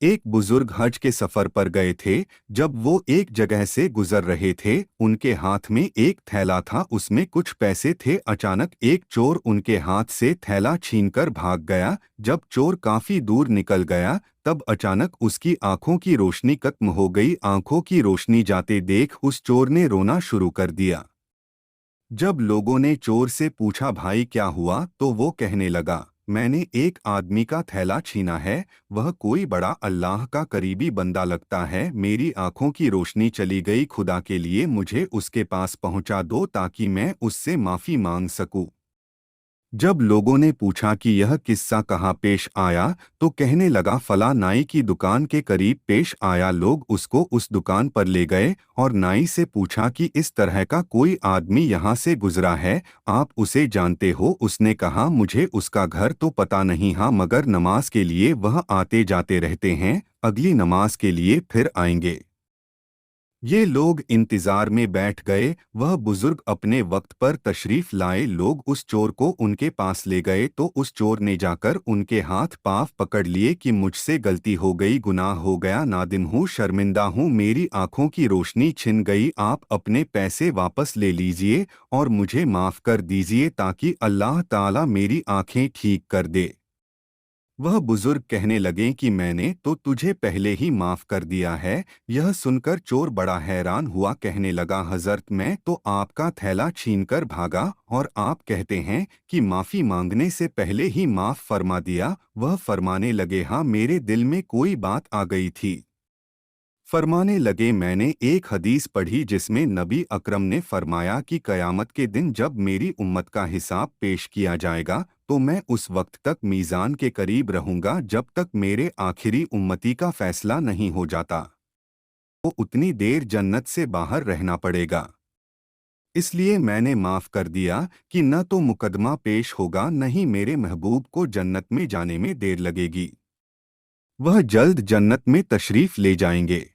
एक बुजुर्ग हज के सफर पर गए थे। जब वो एक जगह से गुजर रहे थे, उनके हाथ में एक थैला था, उसमें कुछ पैसे थे। अचानक एक चोर उनके हाथ से थैला छीनकर भाग गया। जब चोर काफी दूर निकल गया, तब अचानक उसकी आंखों की रोशनी खत्म हो गई। आंखों की रोशनी जाते देख उस चोर ने रोना शुरू कर दिया। जब लोगों ने चोर से पूछा, भाई क्या हुआ, तो वो कहने लगा, मैंने एक आदमी का थैला छीना है। वह कोई बड़ा अल्लाह का करीबी बंदा लगता है। मेरी आंखों की रोशनी चली गई। खुदा के लिए मुझे उसके पास पहुंचा दो ताकि मैं उससे माफी मांग सकूं। जब लोगों ने पूछा कि यह किस्सा कहाँ पेश आया, तो कहने लगा, फला नाई की दुकान के करीब पेश आया। लोग उसको उस दुकान पर ले गए और नाई से पूछा कि इस तरह का कोई आदमी यहाँ से गुजरा है, आप उसे जानते हो? उसने कहा, मुझे उसका घर तो पता नहीं, हाँ, मगर नमाज के लिए वह आते जाते रहते हैं। अगली नमाज के लिए फिर आएंगे। ये लोग इंतजार में बैठ गए। वह बुजुर्ग अपने वक्त पर तशरीफ लाए। लोग उस चोर को उनके पास ले गए तो उस चोर ने जाकर उनके हाथ पांव पकड़ लिए कि मुझसे गलती हो गई, गुनाह हो गया, नादिम हूँ, शर्मिंदा हूँ, मेरी आंखों की रोशनी छिन गई। आप अपने पैसे वापस ले लीजिए और मुझे माफ कर दीजिए ताकि अल्लाह ताला मेरी आंखें ठीक कर दे। वह बुजुर्ग कहने लगे कि मैंने तो तुझे पहले ही माफ कर दिया है। यह सुनकर चोर बड़ा हैरान हुआ, कहने लगा, हजरत मैं तो आपका थैला छीनकर भागा और आप कहते हैं कि माफी मांगने से पहले ही माफ फरमा दिया। वह फरमाने लगे, हाँ, मेरे दिल में कोई बात आ गई थी। फरमाने लगे, मैंने एक हदीस पढ़ी जिसमें नबी अकरम ने फरमाया कि कयामत के दिन जब मेरी उम्मत का हिसाब पेश किया जाएगा तो मैं उस वक्त तक मीज़ान के करीब रहूंगा जब तक मेरे आखिरी उम्मती का फैसला नहीं हो जाता। तो उतनी देर जन्नत से बाहर रहना पड़ेगा। इसलिए मैंने माफ कर दिया कि न तो मुकदमा पेश होगा, न ही मेरे महबूब को जन्नत में जाने में देर लगेगी। वह जल्द जन्नत में तशरीफ ले जाएंगे।